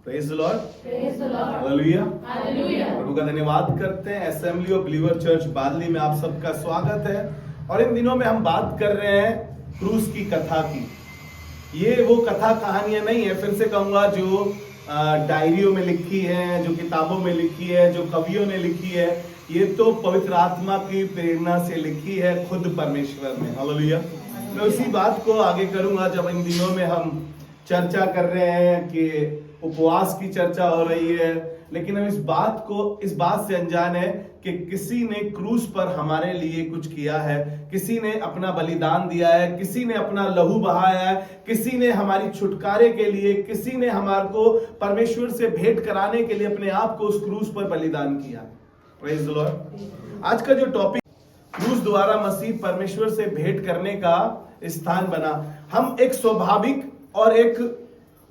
Praise the Lord, hallelujah. प्रभु का धन्यवाद करते हैं। Assembly of believer church Badli में आप सबका स्वागत है। और इन दिनों में हम बात कर रहे हैं क्रूस की कथा की। ये वो कथा कहानियां नहीं है, फिर से कहूंगा, जो डायरियों में लिखी है, जो किताबों में लिखी है, जो कवियों ने लिखी है। ये तो पवित्र आत्मा की प्रेरणा से लिखी है खुद परमेश्वर ने। हालेलुया। मैं उसी बात को आगे करूंगा। जब इन दिनों में हम चर्चा कर रहे हैं कि उपवास की चर्चा हो रही है, लेकिन हम इस बात से अनजान है कि किसी ने क्रूस पर हमारे लिए कुछ किया है, किसी ने अपना बलिदान दिया है, किसी ने अपना लहू बहाया है, किसी ने हमारी छुटकारे के लिए, किसी ने हमारे को परमेश्वर से भेंट कराने के लिए अपने आप को उस क्रूस पर बलिदान किया। Praise the Lord. आज का जो टॉपिक क्रूस द्वारा मसीह परमेश्वर से भेंट करने का स्थान बना। हम एक स्वाभाविक और एक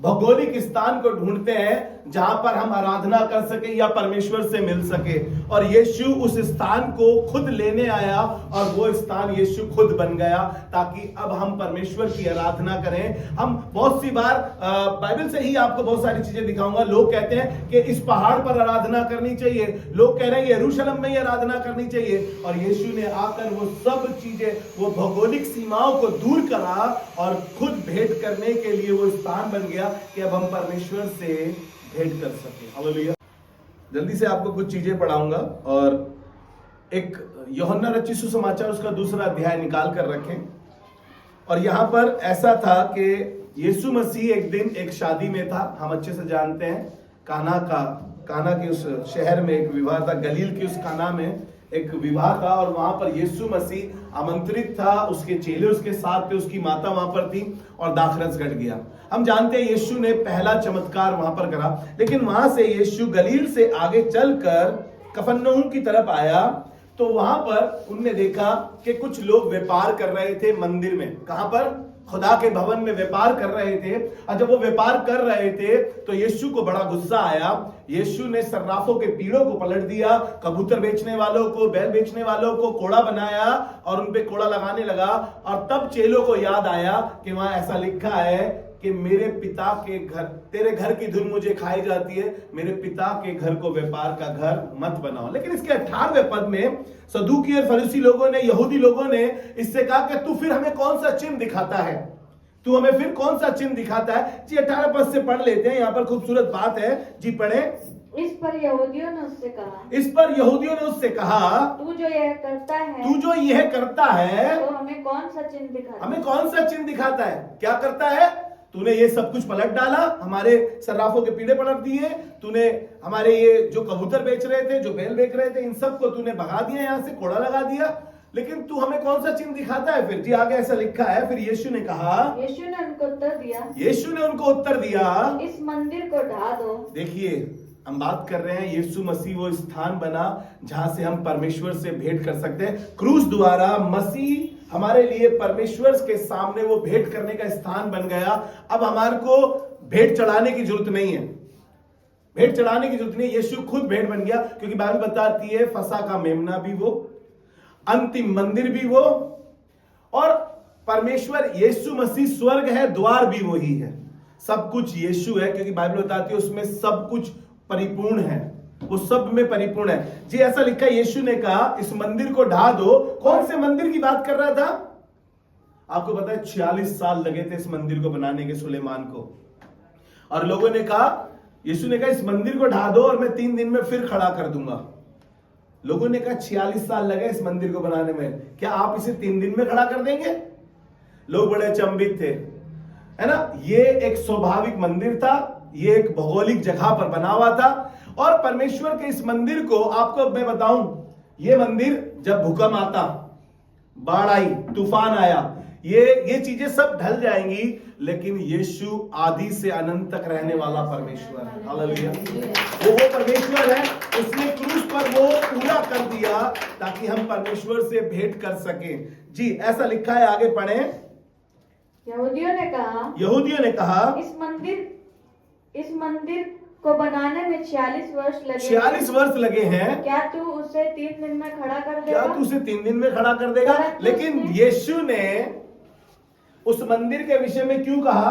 भौगोलिक स्थान को ढूंढते हैं जहां पर हम आराधना कर सके या परमेश्वर से मिल सके, और यीशु उस स्थान को खुद लेने आया और वो स्थान यीशु खुद बन गया, ताकि अब हम परमेश्वर की आराधना करें। हम बहुत सी बार बाइबल से ही आपको बहुत सारी चीजें दिखाऊंगा। लोग कहते हैं कि इस पहाड़ पर आराधना करनी चाहिए, लोग कह रहे हैं यरूशलेम में ही आराधना करनी चाहिए, और यीशु ने आकर वो सब चीजें, वो भौगोलिक सीमाओं को दूर करा और खुद भेंट करने के लिए वो स्थान बन गया कि अब हम परमेश्वर से भेंट कर सके। हालेलुया। जल्दी से आपको कुछ चीजें पढ़ाऊंगा, और एक यूहन्ना रचित सुसमाचार उसका 2 अध्याय निकाल कर रखें। और यहां पर ऐसा था कि यीशु मसीह एक दिन एक शादी में था। हम अच्छे से जानते हैं काना के उस शहर में एक विवाह था, गलील के उस काना में एक विवाह था, और वहां पर यीशु मसीह आमंत्रित था, उसके चेले उसके साथ थे, उसकी माता वहां पर थी, और दाखरस घट गया। हम जानते हैं यीशु ने पहला चमत्कार वहां पर करा, लेकिन वहां से यीशु गलील से आगे चलकर कफरनहूम की तरफ आया, तो वहां पर उनने देखा कि कुछ लोग व्यापार कर रहे थे मंदिर में। कहां पर? खुदा के भवन में व्यापार कर रहे थे। और जब वो व्यापार कर रहे थे तो यीशु को बड़ा गुस्सा आया। यीशु ने सर्राफों के पीड़ों को पलट दिया, कबूतर बेचने वालों को, बैल बेचने वालों को कोड़ा बनाया और उन पे कोड़ा लगाने लगा। और तब चेलों को याद आया कि वहां ऐसा लिखा है कि मेरे पिता के घर, तेरे घर की धुन मुझे खाई जाती है, मेरे पिता के घर को व्यापार का घर मत बनाओ। लेकिन इसके 18वें पद में सदूकी और फरीसी लोगों ने, यहूदी लोगों ने इससे कहा कि तू फिर हमें कौन सा चिन्ह दिखाता है, तू हमें फिर कौन सा चिन्ह दिखाता है। जी 18 पद से पढ़ लेते हैं, यहां पर खूबसूरत बात है। जी पढ़े। इस पर यहूदियों ने उससे कहा, तू जो यह करता है तो हमें कौन सा चिन्ह दिखाता है। क्या करता है? तूने ये सब कुछ पलट डाला, हमारे सर्राफों के पीड़े पलट दिए, तूने हमारे ये जो कबूतर बेच रहे थे, जो बैल बेच रहे थे, इन सब को तूने भगा दिया, यहां से कोड़ा लगा दिया, लेकिन तू हमें कौन सा चिन्ह दिखाता है? फिर जी आगे ऐसा लिखा है, फिर यीशु ने उनको उत्तर दिया, इस मंदिर को ढा दो। देखिए, हम बात कर रहे हैं यीशु मसीह वो स्थान बना जहां से हम परमेश्वर से भेंट कर सकते हैं। क्रूस द्वारा मसीह हमारे लिए परमेश्वर के सामने वो भेंट करने का स्थान बन गया। अब हमारे को भेंट चढ़ाने की जरूरत नहीं है, यीशु खुद भेंट बन गया, क्योंकि बाइबल बताती है फसह का मेमना भी वो, अंतिम मंदिर भी वो, और परमेश्वर यीशु मसीह स्वर्ग है, द्वार भी वही है। सब कुछ यीशु है, क्योंकि बाइबल बताती है उसमें सब कुछ परिपूर्ण है, वो सब में परिपूर्ण है। जी ऐसा लिखा है, यीशु ने कहा इस मंदिर को ढा दो। कौन से मंदिर की बात कर रहा था? आपको पता है 46 साल लगे थे इस मंदिर को बनाने के सुलेमान को, और लोगों ने कहा, यीशु ने कहा इस मंदिर को ढा दो और मैं 3 दिन में फिर खड़ा कर दूंगा। लोगों ने कहा 46 साल लगे इस मंदिर को बनाने में, क्या आप इसे 3 दिन में खड़ा कर देंगे? लोग बड़े अचंभित थे, है ना। ये एक स्वाभाविक मंदिर था, ये एक भौगोलिक जगह पर बना हुआ था, और परमेश्वर के इस मंदिर को, आपको मैं बताऊं, ये मंदिर जब भूकंप आता, बाढ़ आई, तूफान आया, ये चीजें सब ढल जाएंगी, लेकिन यीशु आदि से अनंत तक रहने वाला परमेश्वर है। हालेलुया। वो परमेश्वर है, उसने क्रूस पर वो पूरा कर दिया ताकि हम परमेश्वर से भेंट कर सकें। जी ऐसा लिखा है, आगे पढ़े। यहूदियों ने कहा, इस मंदिर को बनाने में 46 वर्ष लगे हैं। क्या तू उसे 3 दिन में खड़ा कर देगा? लेकिन यीशु ने उस मंदिर के विषय में क्यों कहा?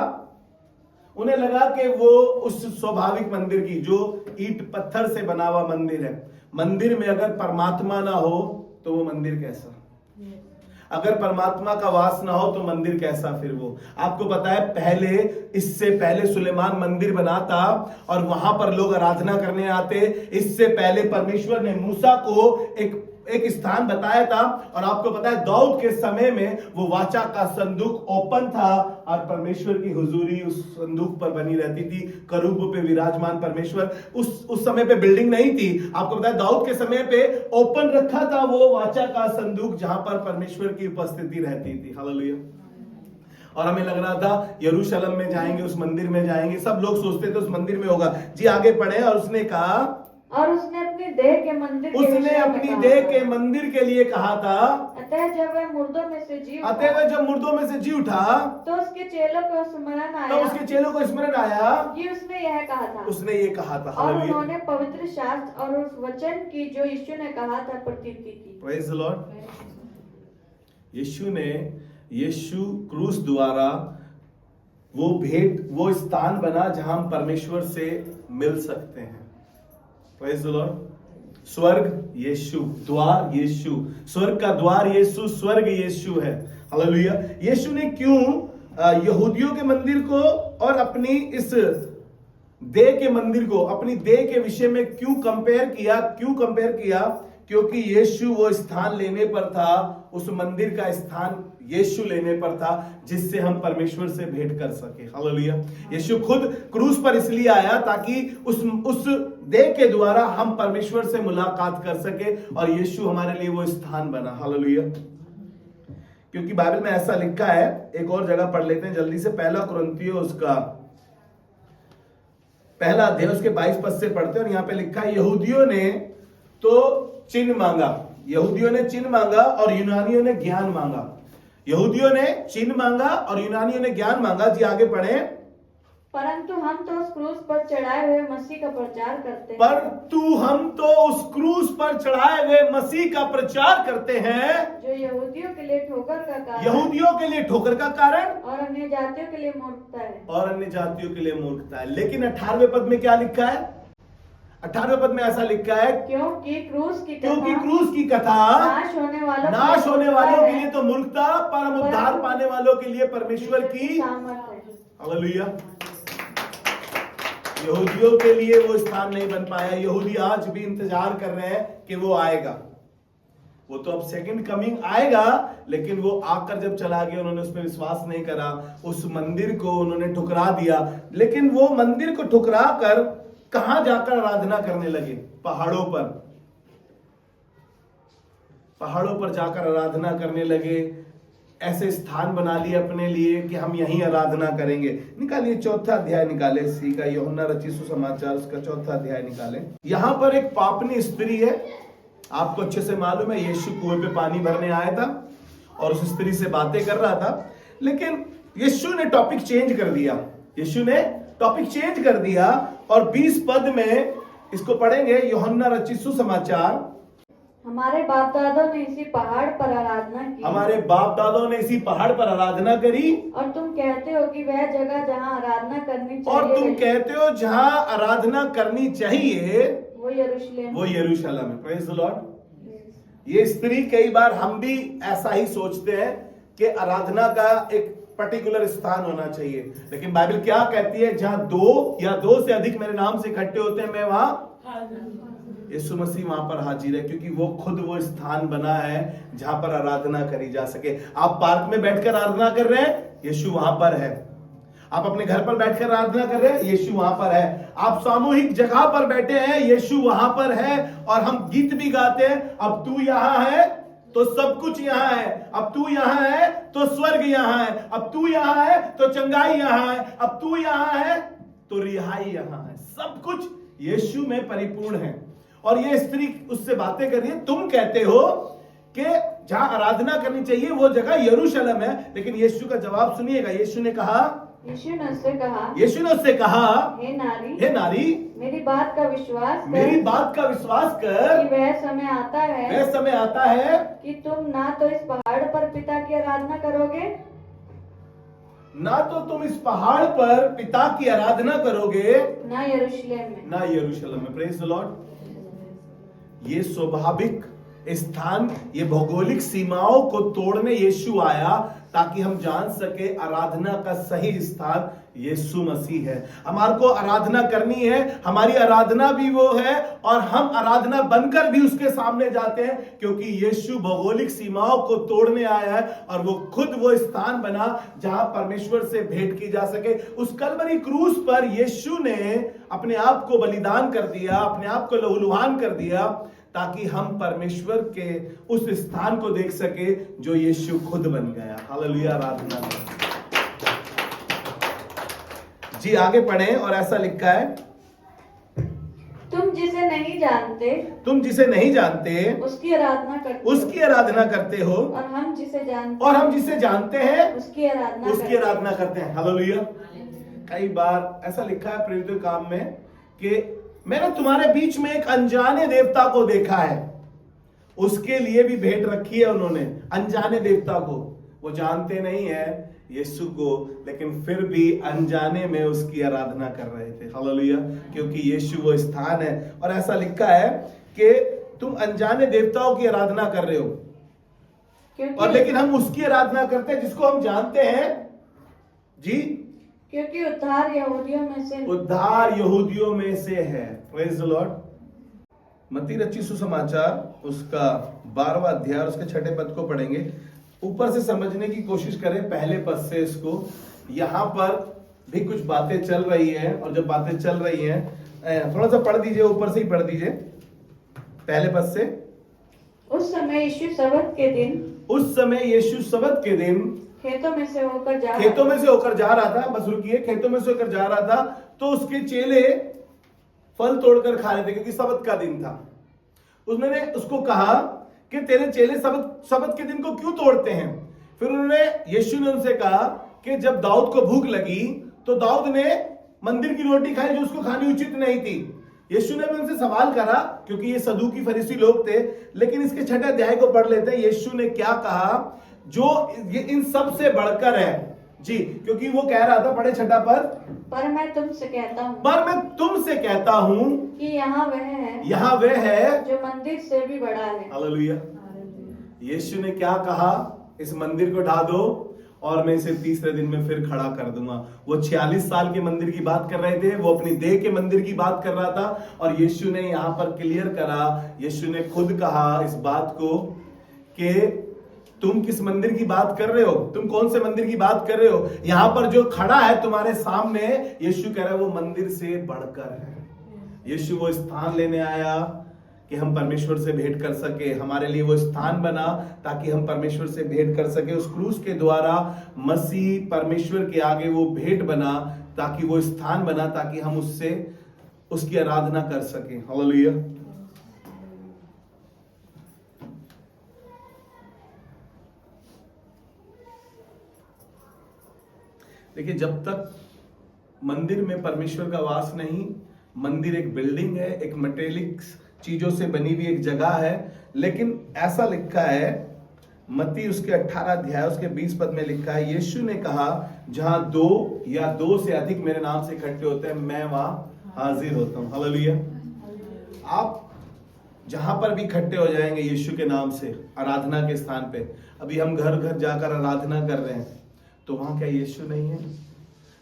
उन्हें लगा कि वो उस स्वाभाविक मंदिर की, जो ईंट पत्थर से बना हुआ मंदिर है, मंदिर में अगर परमात्मा ना हो तो वो मंदिर कैसा, अगर परमात्मा का वास ना हो तो मंदिर कैसा फिर वो। आपको पता है पहले, इससे पहले सुलेमान मंदिर बनाता और वहां पर लोग आराधना करने आते। इससे पहले परमेश्वर ने मूसा को एक स्थान बताया था, और आपको पता है दाऊद के समय में वो वाचा का संदूक ओपन था और परमेश्वर की हुजूरी उस संदूक पर बनी रहती थी, करूब पे विराजमान परमेश्वर। उस समय पे बिल्डिंग नहीं थी। आपको पता है दाऊद के समय पे ओपन रखा था वो वाचा का संदूक, जहां पर परमेश्वर की उपस्थिति रहती थी। हालेलुया। और हमें लग रहा था यरूशलेम में जाएंगे, उस मंदिर में जाएंगे, सब लोग सोचते थे उस मंदिर में होगा। जी आगे पढ़े, और उसने कहा, और उसने अपनी देह के मंदिर के उसने अपनी देह के मंदिर के लिए कहा था, अतः जब वह मुर्दों में से जी उठा, अतः वह जब मुर्दों में से जी उठा तो उसके चेलों को स्मरण आया, तो उसके चेलों को स्मरण आया कि उसने यह कहा था, उसने ये कहा था। और उन्होंने पवित्र शास्त्र और उस वचन की जो यीशु ने कहा था प्रतीति की। Praise the Lord. यीशु क्रूस द्वारा वो भेंट, वो स्थान बना जहां हम परमेश्वर से मिल सकते हैं। Praise the Lord. स्वर्ग यीशु, द्वार यीशु, स्वर्ग का द्वार यीशु, स्वर्ग यीशु है। हालेलुया। यीशु ने क्यों यहूदियों के मंदिर को और अपनी इस देह के मंदिर को, अपनी देह के विषय में क्यों कंपेयर किया? क्योंकि यीशु वो स्थान लेने पर था, उस मंदिर का स्थान यीशु लेने पर था, जिससे हम परमेश्वर से भेंट कर सके। हालेलुया। यीशु खुद क्रूस पर इसलिए आया ताकि उस देह के द्वारा हम परमेश्वर से मुलाकात कर सके, और यीशु हमारे लिए वो स्थान बना। हालेलुया। क्योंकि बाइबल में ऐसा लिखा है, एक और जगह पढ़ लेते हैं जल्दी से, पहला कुरिन्थियों उसका पहला अध्याय उसके 22 पद से पढ़ते हैं। और यहां पे लिखा है, यहूदियों ने तो चिन्ह मांगा, यहूदियों ने चिन्ह मांगा और यूनानियों ने ज्ञान मांगा। यहूदियों ने चिन्ह मांगा और यूनानियों ने ज्ञान मांगा। जी आगे पढ़े। परंतु हम तो उस क्रूस पर चढ़ाए हुए मसीह का प्रचार करते हैं। परंतु हम तो उस क्रूस पर चढ़ाए हुए मसीह का प्रचार करते हैं, जो यहूदियों के लिए ठोकर का कारण, यहूदियों के लिए ठोकर का कारण और अन्य जातियों के लिए मूर्खता है, और अन्य जातियों के लिए मूर्खता है। लेकिन 18वें पद में क्या लिखा है? 18वें पद में ऐसा लिखा है, क्योंकि क्रूस की कथा नाश होने वालों के लिए तो मूर्खता, परम उद्धार पाने वालों के लिए परमेश्वर की सामर्थ है। हालेलुया। यहूदियों के लिए वो स्थान नहीं बन पाया। यहूदी आज भी इंतजार कर रहे हैं कि वो आएगा। वो तो अब सेकंड कमिंग आएगा, लेकिन वो आकर जब चला गया, उन्होंने उस पर विश्वास नहीं करा, उस मंदिर को उन्होंने ठुकरा दिया। लेकिन वो मंदिर को ठुकरा कर कहां जाकर आराधना करने लगे? पहाड़ों पर जाकर आराधना करने लगे। ऐसे स्थान बना लिए अपने लिए कि हम यहीं आराधना करेंगे। निकालिए 4था अध्याय निकाले इसी का, यूहन्ना रचित सुसमाचार उसका 4था अध्याय निकाले। यहां पर एक पापनी स्त्री है, आपको अच्छे से मालूम है। यीशु कुएं पे पानी भरने आया था और उस स्त्री से बातें कर रहा था, लेकिन यीशु ने टॉपिक चेंज कर दिया और 20 पद में इसको पढ़ेंगे। यूहन्ना रचित सुसमाचार। हमारे बाप दादों ने इसी पहाड़ पर आराधना की, और तुम कहते हो कि वह जगह जहाँ आराधना करनी चाहिए, वो यरूशलेम है। Praise the Lord. ये स्त्री, कई बार हम भी ऐसा ही सोचते हैं कि आराधना का एक पर्टिकुलर स्थान होना चाहिए, लेकिन बाइबल क्या कहती है? जहां 2 या 2 से अधिक मेरे नाम से इकट्ठे होते हैं, मैं वहां, यीशु मसीह वहां पर हाजिर है, क्योंकि वो खुद वो स्थान बना है जहां पर आराधना करी जा सके। आप पार्क में बैठकर आराधना कर रहे हैं, यीशु वहां पर है। आप अपने घर पर बैठकर आराधना कर रहे हैं, यीशु वहां पर है। आप सामूहिक जगह पर बैठे हैं, यीशु वहां पर है। और हम गीत भी गाते हैं, अब तू यहां है तो सब कुछ यहां है, अब तू यहां है तो स्वर्ग यहां है, अब तू यहां है तो चंगाई यहां है, अब तू यहां है तो रिहाई यहां है। सब कुछ यीशु में परिपूर्ण है। और ये स्त्री उससे बातें कर रही है, तुम कहते हो कि जहां आराधना करनी चाहिए वो जगह यरूशलेम है, लेकिन यीशु का जवाब सुनिएगा। यीशु ने उससे कहा, हे नारी, मेरी बात का विश्वास कर कि वह समय आता है कि तुम ना तो इस पहाड़ पर पिता की आराधना करोगे, ना तो तुम इस पहाड़ पर पिता की आराधना करोगे, ना यरूशलेम में। Praise the Lord. ये स्वाभाविक स्थान, ये भौगोलिक सीमाओं को तोड़ने यीशु आया ताकि हम जान सके आराधना का सही स्थान यीशु मसीह है। हमारे को आराधना करनी है, हमारी आराधना भी वो है और हम आराधना बनकर भी उसके सामने जाते हैं, क्योंकि यीशु भौगोलिक सीमाओं को तोड़ने आया है और वो खुद वो स्थान बना जहां परमेश्वर से भेंट की जा सके। उस कलवरी क्रूस पर यीशु ने अपने आप को बलिदान कर दिया, अपने आप को लहूलुहान कर दिया, ताकि हम परमेश्वर के उस स्थान को देख सके जो यीशु खुद बन गया। हालेलुया, आराधना। जी आगे पढ़ें और ऐसा लिखा है, तुम जिसे नहीं जानते उसकी आराधना करते हो और हम जिसे जानते हैं उसकी आराधना करते हैं। हालेलुया। कई बार ऐसा लिखा है प्रेरितों काम में कि मैंने तुम्हारे बीच में एक अनजाने देवता को देखा है। उसके लिए भी भेंट रखी है उन्होंने, अनजाने देवता को। वो जानते नहीं है यीशु को, लेकिन फिर भी अनजाने में उसकी आराधना कर रहे थे। हालेलुया, क्योंकि यीशु वो स्थान है। और ऐसा लिखा है कि तुम अनजाने देवताओं की आराधना कर रहे हो, और लेकिन हम उसकी आराधना करते हैं जिसको हम जानते हैं। जी, क्योंकि उद्धार यहूदियों में से है। Praise the Lord. मत्ती रचित सुसमाचार उसका 12वां अध्याय उसके 6 पद को पढ़ेंगे। ऊपर से समझने की कोशिश करें, पहले पद से इसको। यहां पर भी कुछ बातें चल रही हैं, और जब बातें चल रही हैं थोड़ा सा पढ़ दीजिए, ऊपर से ही पढ़ दीजिए पहले पद से। उस समय यीशु सबत के दिन खेतों में से होकर जा रहा था। बस रुकिए, खेतों में से होकर जा रहा था तो उसके चेले फल तोड़कर खा रहे थे, क्योंकि सबत का दिन था। उन्होंने उसको कहा कि तेरे चेले सबत के दिन को क्यों तोड़ते हैं? फिर यीशु ने उनसे कहा कि जब दाऊद को भूख लगी तो दाऊद ने मंदिर की रोटी खाई जो उसको खानी उचित नहीं थी। यीशु ने भी उनसे सवाल करा, क्योंकि ये सदूकी फरीसी लोग थे। लेकिन इसके 6 अध्याय को पढ़ लेते हैं। यीशु ने क्या कहा जो ये इन सब से बढ़कर है। जी, क्योंकि वो कह रहा था, पढ़े 6 पद, पर मैं तुमसे कहता हूं कि यहाँ वह है जो मंदिर से भी बड़ा है। हालेलुया। यीशु ने क्या कहा? इस मंदिर को ढा दो और मैं इसे तीसरे दिन में फिर खड़ा कर दूंगा। वो 46 साल के मंदिर की बात कर रहे थे, वो अपनी देह के मंदिर की बात कर रहा था, और यीशु ने यहां पर क्लियर करा। यीशु ने खुद कहा इस बात को कि तुम किस मंदिर की बात कर रहे हो? तुम कौन से मंदिर की बात कर रहे हो? यहां पर जो खड़ा है तुम्हारे सामने, यीशु कह रहा है वो मंदिर से बढ़कर है। यीशु वो स्थान लेने आया कि हम परमेश्वर से भेंट कर सके। हमारे लिए वो स्थान बना ताकि हम परमेश्वर से भेंट कर सके। उस क्रूस के द्वारा मसीह परमेश्वर के आगे वो भेंट बना, ताकि वो स्थान बना, ताकि हम उससे उसकी आराधना कर सके। हालेलुया। देखिए, जब तक मंदिर में परमेश्वर का वास नहीं, मंदिर एक बिल्डिंग है, एक मटेरियलिक चीजों से बनी हुई एक जगह है। लेकिन ऐसा लिखा है मत्ती उसके 18 अध्याय उसके 20 पद में लिखा है, यीशु ने कहा जहां 2 या 2 से अधिक मेरे नाम से इकट्ठे होते हैं, मैं वहां हाजिर होता हूं। हालेलुया। आप जहां पर भी इकट्ठे हो जाएंगे यीशु के नाम से आराधना के स्थान पे। अभी हम घर घर जाकर आराधना कर रहे हैं, तो वहां क्या यीशु नहीं है?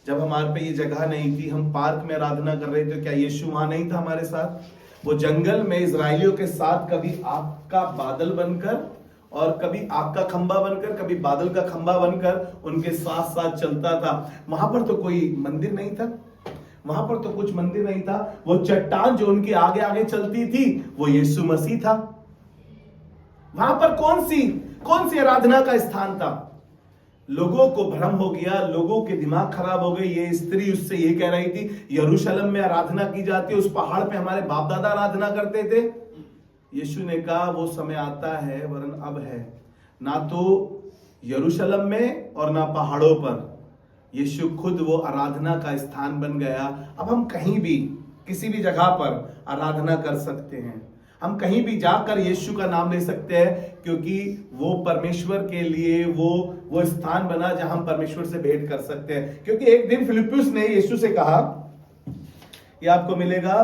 जब हमारे पे ये जगह नहीं थी, हम पार्क में आराधना कर रहे थे, तो क्या यीशु वहां नहीं था हमारे साथ? वो जंगल में इजराइलियों के साथ कभी आग का बादल बनकर और कभी आग का खंबा बनकर, कभी बादल का खंबा बनकर उनके साथ साथ चलता था। वहां पर तो कोई मंदिर नहीं था, वहां पर तो कुछ मंदिर नहीं था। वो चट्टान जो उनके आगे आगे चलती थी वो यीशु मसीह था। वहां पर कौन सी आराधना का स्थान था? लोगों को भ्रम हो गया, लोगों के दिमाग खराब हो गए। ये स्त्री उससे ये कह रही थी यरूशलेम में आराधना की जाती है, उस पहाड़ पे हमारे बाप दादा आराधना करते थे। यीशु ने कहा वो समय आता है, वरन अब है, ना तो यरूशलेम में और ना पहाड़ों पर। यीशु खुद वो आराधना का स्थान बन गया। अब हम कहीं भी किसी भी जगह पर आराधना कर सकते हैं। हम कहीं भी जाकर यीशु का नाम ले सकते हैं, क्योंकि वो परमेश्वर के लिए वो स्थान बना जहां हम परमेश्वर से भेंट कर सकते हैं। क्योंकि एक दिन फिलिप्पुस ने यीशु से कहा, ये आपको मिलेगा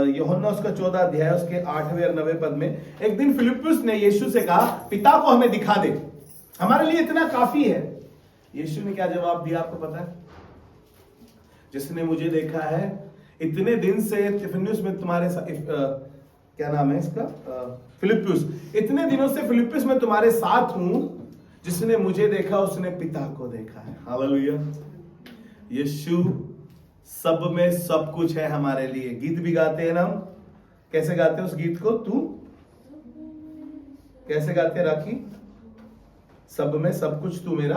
यूहन्ना उसका 14 अध्याय उसके 8वें और 9वें पद में। एक दिन फिलिप्पुस ने यीशु से कहा, पिता को हमें दिखा दे, हमारे लिए इतना काफी है। यीशु ने क्या जवाब दिया आपको पता है? जिसने मुझे देखा है, इतने दिन से तिफिनुस में तुम्हारे क्या नाम है इसका, फिलिप्पुस, इतने दिनों से फिलिप्पुस में तुम्हारे साथ हूं, जिसने मुझे देखा उसने पिता को देखा है। हालेलुया। यीशु सब में सब कुछ है हमारे लिए। गीत भी गाते हैं ना हम, कैसे गाते हैं उस गीत को? तू कैसे गाते हैं राखी? सब में सब कुछ तू मेरा।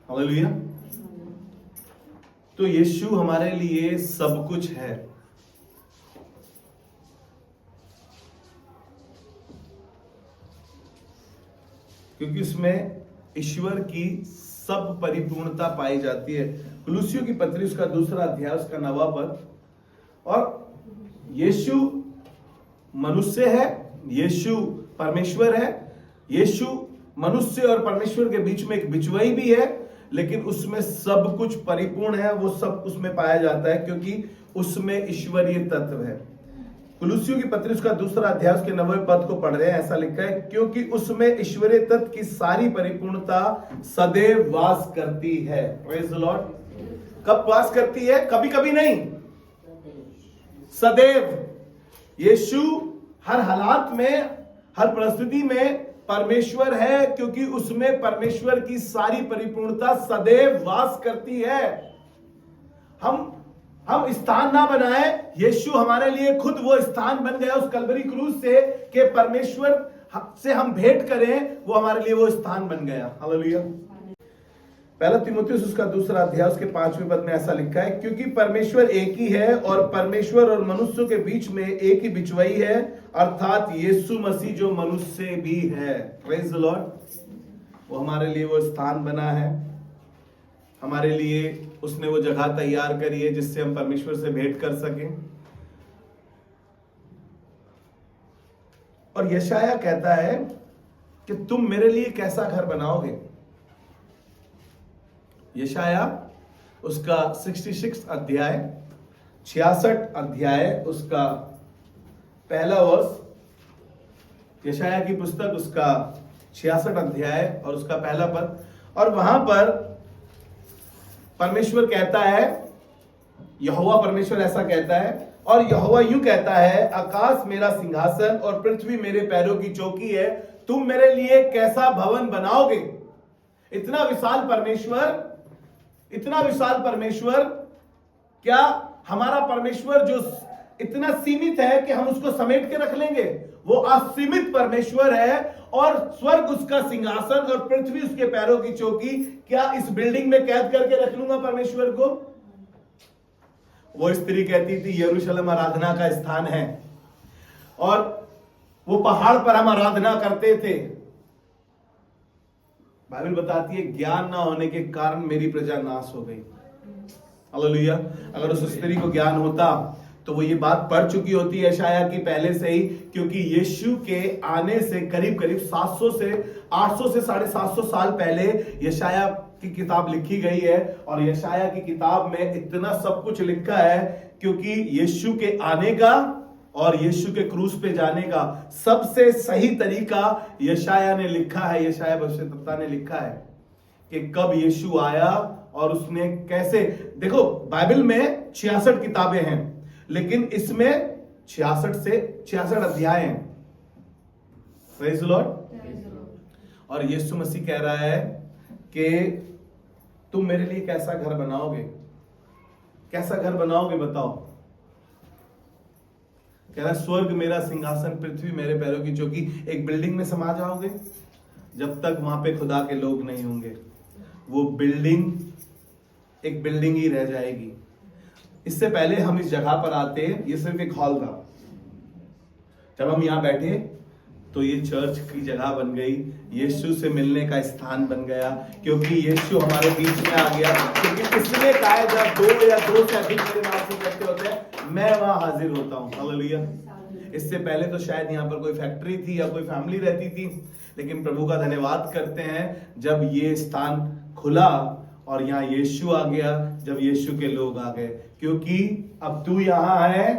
हालेलुया। तो यीशु हमारे लिए सब कुछ है। क्योंकि उसमें ईश्वर की सब परिपूर्णता पाई जाती है। कुलुसियों की पत्री उसका 2 अध्याय उसका 9वां पद। और यीशु मनुष्य है, यीशु परमेश्वर है। यीशु मनुष्य और परमेश्वर के बीच में एक बिचवाई भी है, लेकिन उसमें सब कुछ परिपूर्ण है, वो सब उसमें पाया जाता है, क्योंकि उसमें ईश्वरीय तत्व है। कुलुसियों की पत्री उसका 2 अध्याय उसके 9वें पद को पढ़ रहे हैं, ऐसा लिखा है, क्योंकि उसमें ईश्वरीय तत्व की सारी परिपूर्णता सदैव वास करती है। Praise the Lord. कब वास करती है? कभी कभी नहीं, सदैव। यीशु हर हालात में, हर परिस्थिति में परमेश्वर है, क्योंकि उसमें परमेश्वर की सारी परिपूर्णता सदैव वास करती है। हम स्थान ना बनाए, यीशु हमारे लिए खुद वो स्थान बन गया उस कलवरी क्रूस से, कि परमेश्वर से हम भेंट करें, वो हमारे लिए वो स्थान बन गया। हालेलुया। पहला तीमुथियुस उसका 2 अध्याय उसके 5वें पद में ऐसा लिखा है, क्योंकि परमेश्वर एक ही है और परमेश्वर और मनुष्यों के बीच में एक ही बिचवाई है, अर्थात यीशु मसीह जो मनुष्य भी है। Praise the Lord. वो हमारे लिए वो स्थान बना है, हमारे लिए उसने वो जगह तैयार करी है जिससे हम परमेश्वर से भेंट कर सकें। और यशाया कहता है कि तुम मेरे लिए कैसा घर बनाओगे। यशाया उसका 66 अध्याय 66 अध्याय उसका पहला वर्ष, यशाया की पुस्तक उसका 66 अध्याय और उसका पहला पद। और वहां पर परमेश्वर कहता है, यहोवा परमेश्वर ऐसा कहता है, और यहोवा यूं कहता है, आकाश मेरा सिंहासन और पृथ्वी मेरे पैरों की चौकी है, तुम मेरे लिए कैसा भवन बनाओगे। इतना विशाल परमेश्वर, इतना विशाल परमेश्वर, क्या हमारा परमेश्वर जो इतना सीमित है कि हम उसको समेट के रख लेंगे? वो असीमित परमेश्वर है, और स्वर्ग उसका सिंहासन और पृथ्वी उसके पैरों की चौकी। क्या इस बिल्डिंग में कैद करके रख लूंगा परमेश्वर को? वो स्त्री कहती थी यरूशलेम आराधना का स्थान है, और वो पहाड़ पर हम आराधना करते थे। बाइबल बताती है, ज्ञान ना होने के कारण मेरी प्रजा नाश हो गई। हालेलुया। अगर उस स्त्री को ज्ञान होता तो वो ये बात पढ़ चुकी होती है यशाया की पहले से ही, क्योंकि यीशु के आने से करीब करीब 700 से 800 से 750 साल पहले यशाया की किताब लिखी गई है। और यशाया की किताब में इतना सब कुछ लिखा है, क्योंकि यीशु के आने का और यीशु के क्रूस पे जाने का सबसे सही तरीका यशाया ने लिखा है। यशाया भविष्यवक्ता ने लिखा है कि कब यीशु आया और उसने कैसे। देखो, बाइबल में 66 किताबें हैं, लेकिन इसमें 66 अध्याय हैं। Praise the Lord. और यीशु मसीह कह रहा है कि तुम मेरे लिए कैसा घर बनाओगे। कैसा घर बनाओगे बताओ? कह रहा है, स्वर्ग मेरा सिंहासन, पृथ्वी मेरे पैरों की चौकी। एक बिल्डिंग में समा जाओगे, जब तक वहां पे खुदा के लोग नहीं होंगे वो बिल्डिंग एक बिल्डिंग ही रह जाएगी। इससे पहले हम इस जगह पर आते, ये सिर्फ एक हॉल था। जब हम यहां बैठे तो ये चर्च की जगह बन गई, यीशु से मिलने का स्थान बन गया, क्योंकि यीशु हमारे बीच में आ गया। क्योंकि इसलिए कहा है, जब 2 या 2 से अधिक मेरे नाम से इकट्ठे होते हैं, मैं वहां हाजिर होता हूं। हालेलुया। इससे पहले तो शायद यहाँ पर कोई फैक्ट्री थी या कोई फैमिली रहती थी, लेकिन प्रभु का धन्यवाद करते हैं जब ये स्थान खुला और यहाँ यीशु आ गया, जब यीशु के लोग आ गए, क्योंकि अब तू यहाँ है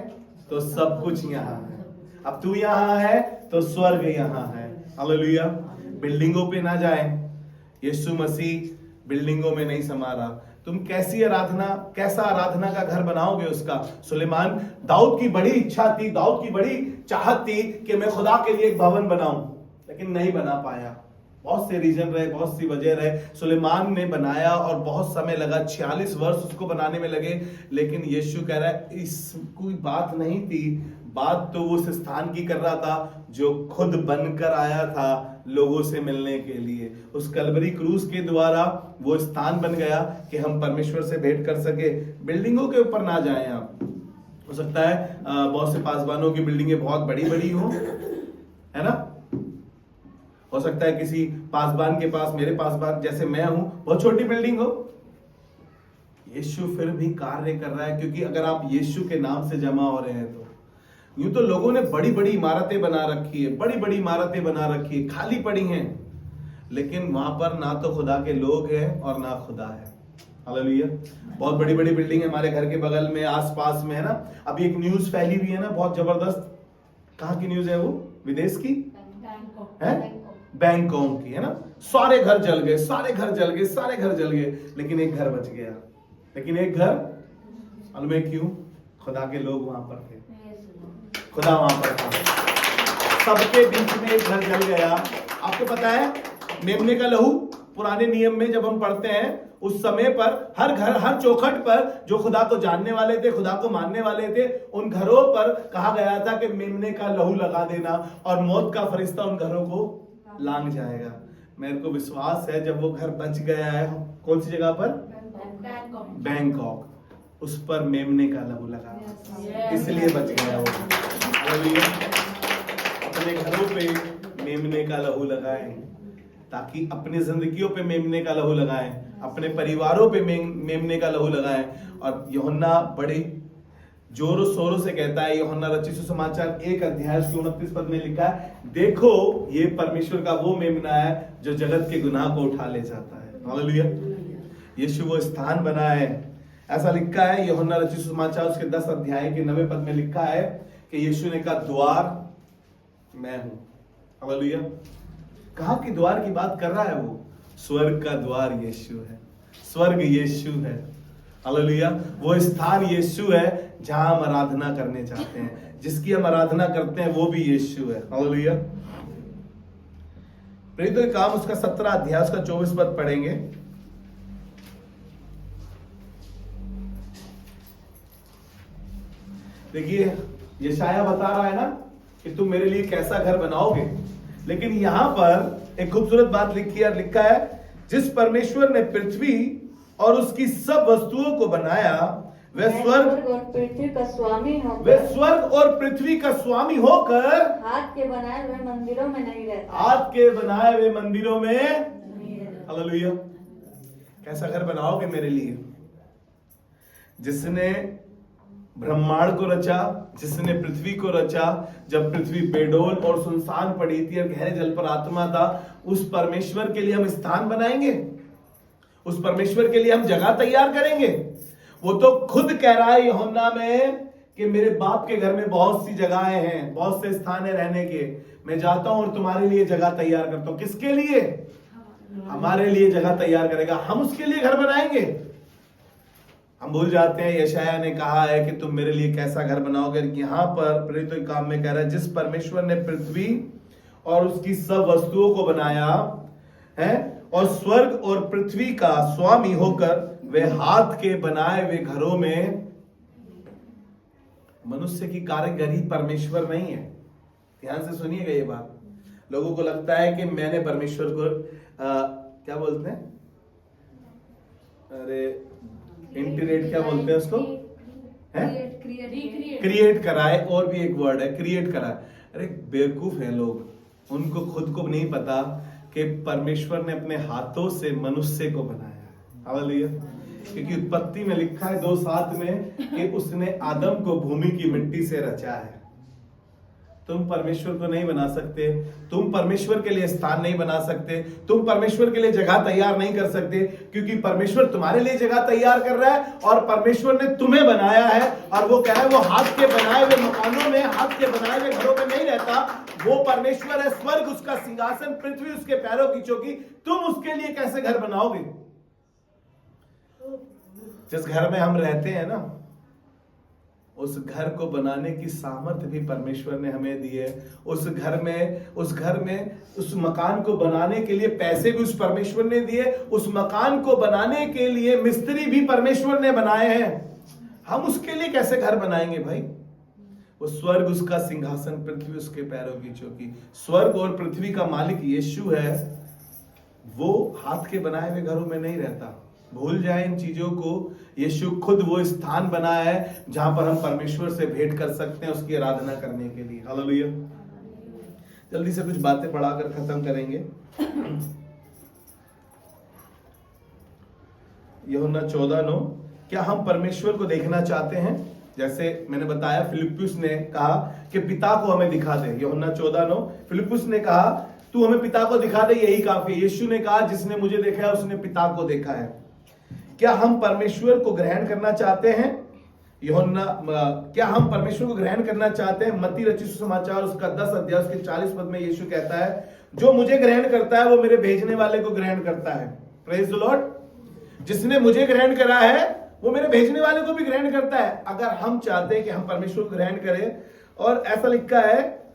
तो सब कुछ यहाँ है, अब तू यहाँ है तो स्वर्ग यहाँ है। हालेलुया। बिल्डिंगों पे ना जाए, यीशु मसीह बिल्डिंगों में नहीं समा रहा। तुम कैसा आराधना का घर बनाओगे उसका। सुलेमान, दाऊद की बड़ी इच्छा थी, दाऊद की बड़ी चाहत थी कि मैं खुदा के लिए एक भवन बनाऊं, लेकिन नहीं बना पाया। बहुत से रीजन रहे, बहुत सी वजह रहे। सुलेमान ने बनाया और बहुत समय लगा, 46 वर्ष उसको बनाने में लगे, लेकिन यीशु कह रहा है इस कोई बात नहीं थी, बात तो उस स्थान की कर रहा था जो खुद बनकर आया था लोगों से मिलने के लिए। उस कलवरी क्रूस के द्वारा वो स्थान बन गया कि हम परमेश्वर से भेंट कर सके। बिल्डिंगों के ऊपर ना जाएं आप। हो सकता है बहुत से पासवानों की बिल्डिंगें बहुत बड़ी बड़ी हो, है ना। हो सकता है किसी पासवान के पास, मेरे पासवान जैसे मैं हूं, बहुत छोटी बिल्डिंग हो। यीशु फिर भी कार्य कर रहा है, क्योंकि अगर आप यीशु के नाम से जमा हो रहे हैं तो यूं तो लोगों ने बड़ी बड़ी इमारतें बना रखी है, बड़ी बड़ी इमारतें बना रखी है, खाली पड़ी हैं, लेकिन वहां पर ना तो खुदा के लोग हैं और ना खुदा है। हालेलुया। बहुत बड़ी बड़ी बिल्डिंग है हमारे घर के बगल में, आसपास में, है ना। अभी एक न्यूज फैली हुई है ना, बहुत जबरदस्त। कहाँ की न्यूज है वो? विदेश की है, बैंकॉक की, है ना। सारे घर जल गए, सारे घर जल गए, सारे घर जल गए, लेकिन एक घर बच गया। लेकिन एक घर, मालूम है क्यों? खुदा के लोग वहां पर थे, खुदा वहां पर था। सबके बीच में एक घर जल गया। आपको पता है मेमने का लहू, पुराने नियम में जब हम पढ़ते हैं उस समय पर हर घर, हर चौखट पर जो खुदा को जानने वाले थे, खुदा को मानने वाले थे, उन घरों पर कहा गया था कि मेमने का लहू लगा देना और मौत का फरिश्ता उन घरों को लांग जाएगा। मेरे को विश्वास है जब वो घर बच गया है, कौन सी जगह पर? बैंकॉक। उस पर मेमने का लहू लगा, इसलिए बच गया वो। अपने घरों पे मेमने का लहू लगाएं, ताकि अपनी जिंदगियों पे मेमने का लहू लगाएं, अपने परिवारों पे मेमने का लहू लगाएं। और यूहन्ना बड़े जोरों शोरों से कहता है, यूहन्ना रचित सुसमाचार 1 अध्याय 29 पद में लिखा है, देखो ये परमेश्वर का वो मेमना है जो जगत के गुनाह को उठा ले जाता है। हालेलुया। यीशु वो स्थान बना है। ऐसा लिखा है यूहन्ना रचित सुसमाचार उसके 10 अध्याय के 9 पद में लिखा है कि यीशु ने कहा, द्वार मैं हूं। हालेलुया। कहां की द्वार की बात कर रहा है वो? स्वर्ग का द्वार यीशु है, स्वर्ग यीशु है। हालेलुया। वो स्थान यीशु है जहां हम आराधना करने चाहते हैं, जिसकी हम आराधना करते हैं वो भी यीशु है। हालेलुया। प्रेरितों के काम उसका 17 अध्याय उसका 24 पद पढ़ेंगे। देखिए यशाया बता रहा है ना कि तुम मेरे लिए कैसा घर बनाओगे, लेकिन यहां पर एक खूबसूरत बात लिखी है, लिखा है, जिस परमेश्वर ने पृथ्वी और उसकी सब वस्तुओं को बनाया वह स्वर्ग और पृथ्वी का स्वामी होकर, वे स्वर्ग और पृथ्वी का स्वामी होकर हाथ के बनाए हुए मंदिरों में नहीं रहता, हाथ के बनाए हुए मंदिरों में नहीं रहता। हालेलुया। कैसा घर बनाओगे मेरे लिए? जिसने ब्रह्मांड को रचा, जिसने पृथ्वी को रचा, जब पृथ्वी बेडोल और सुनसान पड़ी थी और गहरे जल पर आत्मा था, उस परमेश्वर के लिए हम स्थान बनाएंगे, उस परमेश्वर के लिए हम जगह तैयार करेंगे। वो तो खुद कह रहा है यूहन्ना में कि मेरे बाप के घर में बहुत सी जगहें हैं, बहुत से स्थान है रहने के, मैं जाता हूं और तुम्हारे लिए जगह तैयार करता हूं। किसके लिए? हमारे लिए जगह तैयार करेगा, हम उसके लिए घर बनाएंगे। हम भूल जाते हैं यशाया ने कहा है कि तुम मेरे लिए कैसा घर बनाओगे। यहां पर प्रेरितों के काम में कह रहा है, जिस परमेश्वर ने पृथ्वी और उसकी सब वस्तुओं को बनाया है और स्वर्ग और पृथ्वी का स्वामी होकर वे हाथ के बनाए हुए घरों में, मनुष्य की कारीगरी परमेश्वर नहीं है। ध्यान से सुनिएगा ये बात। लोगों को लगता है कि मैंने परमेश्वर को क्या बोलते हैं, अरे इंटीग्रेट क्या बोलते हैं उसको, क्रिएट कराए, और भी एक वर्ड है क्रिएट कराए। अरे बेवकूफ है लोग, उनको खुद को नहीं पता कि परमेश्वर ने अपने हाथों से मनुष्य को बनाया। हालेलुया। क्योंकि उत्पत्ति में लिखा है 2:7 में कि उसने आदम को भूमि की मिट्टी से रचा है। तुम परमेश्वर को नहीं बना सकते, तुम परमेश्वर के लिए स्थान नहीं बना सकते, तुम परमेश्वर के लिए जगह तैयार नहीं कर सकते, क्योंकि परमेश्वर तुम्हारे लिए जगह तैयार कर रहा है और परमेश्वर ने तुम्हें बनाया है। और वो क्या है, वो हाथ के बनाए हुए मकानों में, हाथ के बनाए हुए घरों में नहीं रहता। वो परमेश्वर है, स्वर्ग उसका सिंहासन, पृथ्वी उसके पैरों की चौकी। तुम उसके लिए कैसे घर बनाओगे? जिस घर में हम रहते हैं ना, उस घर को बनाने की सामर्थ्य भी परमेश्वर ने हमें दी है। उस घर में उस मकान को बनाने के लिए पैसे भी उस परमेश्वर ने दिए। उस मकान को बनाने के लिए मिस्त्री भी परमेश्वर ने बनाए हैं। हम उसके लिए कैसे घर बनाएंगे भाई? वो स्वर्ग उसका सिंहासन, पृथ्वी उसके पैरों की चौकी। स्वर्ग और पृथ्वी का मालिक यीशु है। वो हाथ के बनाए हुए घरों में नहीं रहता। भूल जाए इन चीजों को। यीशु खुद वो स्थान बनाया है जहां पर हम परमेश्वर से भेंट कर सकते हैं, उसकी आराधना करने के लिए। हालेलुया। जल्दी से कुछ बातें पढ़ाकर खत्म करेंगे। यूहन्ना 14:9। क्या हम परमेश्वर को देखना चाहते हैं? जैसे मैंने बताया, फिलिप्पुस ने कहा कि पिता को हमें दिखा दे। यूहन्ना 14:9। फिलिप्पुस ने कहा तू हमें पिता को दिखा दे, यही काफी है। यीशु ने कहा जिसने मुझे देखा है उसने पिता को देखा है। क्या हम परमेश्वर को ग्रहण करना चाहते हैं? क्या हम परमेश्वर को ग्रहण करना चाहते हैं? मत्ती रचित सुसमाचार उसका 10 अध्याय उसके 40 पद में यीशु कहता है, जो मुझे ग्रहण करता है वो मेरे भेजने वाले को ग्रहण करता है। Praise the Lord. जिसने मुझे ग्रहण करा है वो मेरे भेजने वाले को भी ग्रहण करता है। अगर हम चाहते हैं कि हम परमेश्वर को ग्रहण करें, और ऐसा लिखा है,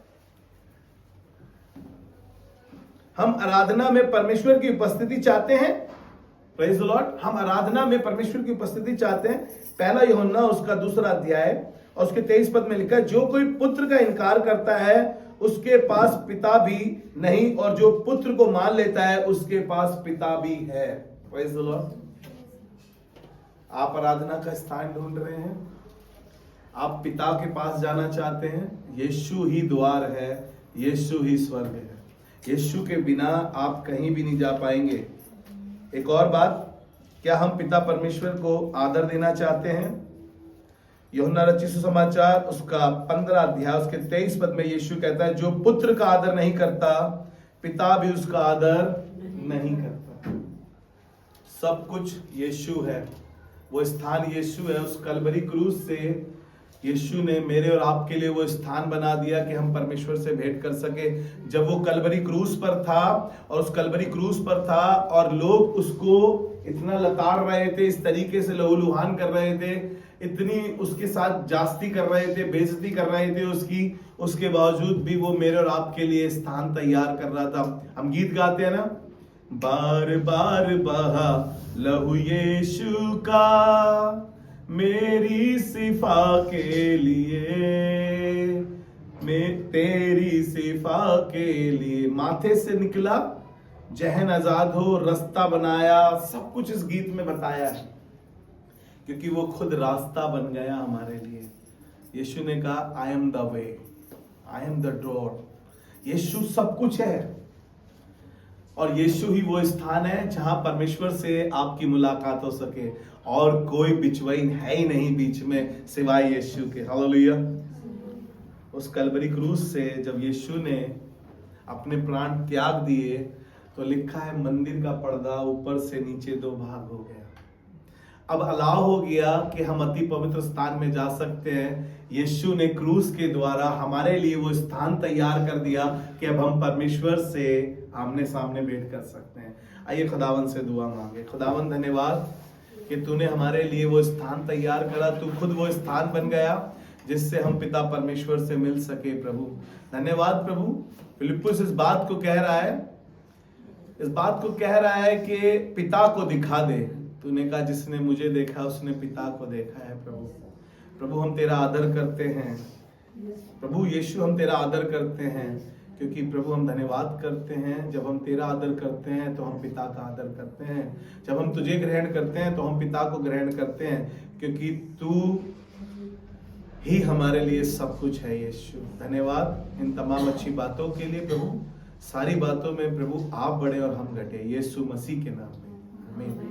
हम आराधना में परमेश्वर की उपस्थिति चाहते हैं। Praise the Lord. हम आराधना में परमेश्वर की उपस्थिति चाहते हैं। पहला यूहन्ना उसका 2 अध्याय और उसके 23 पद में लिखा है, जो कोई पुत्र का इनकार करता है उसके पास पिता भी नहीं, और जो पुत्र को मान लेता है उसके पास पिता भी है। Praise the Lord. आप आराधना का स्थान ढूंढ रहे हैं, आप पिता के पास जाना चाहते हैं। यीशु ही द्वार है, यीशु ही स्वर्ग है। यीशु के बिना आप कहीं भी नहीं जा पाएंगे। एक और बात, क्या हम पिता परमेश्वर को आदर देना चाहते हैं? यूहन्ना रचित सुसमाचार उसका 15 अध्याय उसके 23 पद में यीशु कहता है, जो पुत्र का आदर नहीं करता पिता भी उसका आदर नहीं करता। सब कुछ यीशु है, वो स्थान यीशु है। उस कलवरी क्रूस से यीशु ने मेरे और आपके लिए वो स्थान बना दिया कि हम परमेश्वर से भेंट कर सके। जब वो कलवरी क्रूस पर था, और उस कलवरी क्रूस पर था और लोग उसको इतना लताड़ रहे थे, इस तरीके से लहूलुहान कर रहे थे, इतनी उसके साथ जास्ती कर रहे थे, बेइज्जती कर रहे थे उसकी, उसके बावजूद भी वो मेरे और आपके लिए स्थान तैयार कर रहा था। हम गीत गाते हैं ना, बार बार बहा लहू यीशु का मेरी सिफा के लिए, मैं तेरी सिफा के लिए। माथे से निकला जहन आजाद हो, रास्ता बनाया, सब कुछ इस गीत में बताया है, क्योंकि वो खुद रास्ता बन गया हमारे लिए। यीशु ने कहा I am the way, I am the door. यीशु सब कुछ है, और यीशु ही वो स्थान है जहां परमेश्वर से आपकी मुलाकात हो सके, और कोई बिचवाइन है ही नहीं बीच में सिवाय यीशु के। हालेलुया। उस कलवरी क्रूस से जब यीशु ने अपने प्राण त्याग दिए तो लिखा है, मंदिर का पर्दा ऊपर से नीचे 2 भाग हो गया। अब अलाव हो गया कि हम अति पवित्र स्थान में जा सकते हैं। यीशु ने क्रूस के द्वारा हमारे लिए वो स्थान तैयार कर दिया कि अब हम परमेश्वर से आमने सामने भेंट कर सकते हैं। आइए खुदावन से दुआ मांगे। खुदावन धन्यवाद कि तूने हमारे लिए वो स्थान तैयार करा, तू खुद वो स्थान बन गया जिससे हम पिता परमेश्वर से मिल सके। प्रभु धन्यवाद। प्रभु फिलिप्पुस इस बात को कह रहा है कि पिता को दिखा दे। तूने कहा जिसने मुझे देखा उसने पिता को देखा है। प्रभु हम तेरा आदर करते हैं। प्रभु यीशु हम तेरा आदर करते हैं, क्योंकि प्रभु हम धन्यवाद करते हैं। जब हम तेरा आदर करते हैं तो हम पिता का आदर करते हैं। जब हम तुझे ग्रहण करते हैं तो हम पिता को ग्रहण करते हैं, क्योंकि तू ही हमारे लिए सब कुछ है। यीशु धन्यवाद इन तमाम अच्छी बातों के लिए। प्रभु सारी बातों में प्रभु आप बड़े और हम घटे, यीशु मसीह के नाम में आमीन।